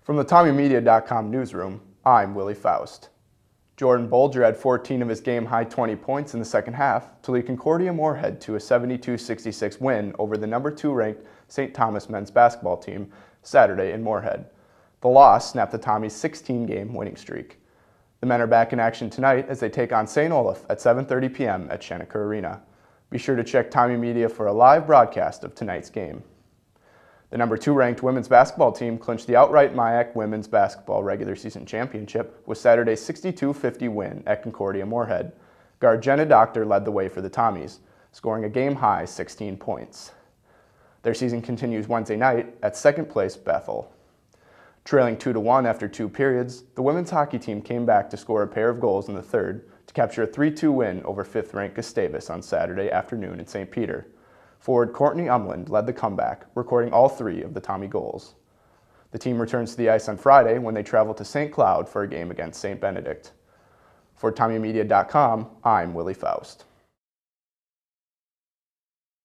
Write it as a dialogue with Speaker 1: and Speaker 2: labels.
Speaker 1: From the TommyMedia.com newsroom, I'm Willie Faust. Jordan Bolger had 14 of his game-high 20 points in the second half to lead Concordia Moorhead to a 72-66 win over the number 2 ranked St. Thomas men's basketball team Saturday in Moorhead. The loss snapped the Tommies' 16-game winning streak. The men are back in action tonight as they take on St. Olaf at 7:30 p.m. at Shanneker Arena. Be sure to check Tommy Media for a live broadcast of tonight's game. The number 2 ranked women's basketball team clinched the outright MIAC Women's Basketball Regular Season Championship with Saturday's 62-50 win at Concordia Moorhead. Guard Jenna Doctor led the way for the Tommies, scoring a game-high 16 points. Their season continues Wednesday night at second place Bethel. Trailing 2-1 after 2 periods, the women's hockey team came back to score a pair of goals in the third to capture a 3-2 win over 5th-ranked Gustavus on Saturday afternoon in St. Peter. Forward Courtney Umland led the comeback, recording all 3 of the Tommy goals. The team returns to the ice on Friday when they travel to St. Cloud for a game against St. Benedict. For TommyMedia.com, I'm Willie Faust.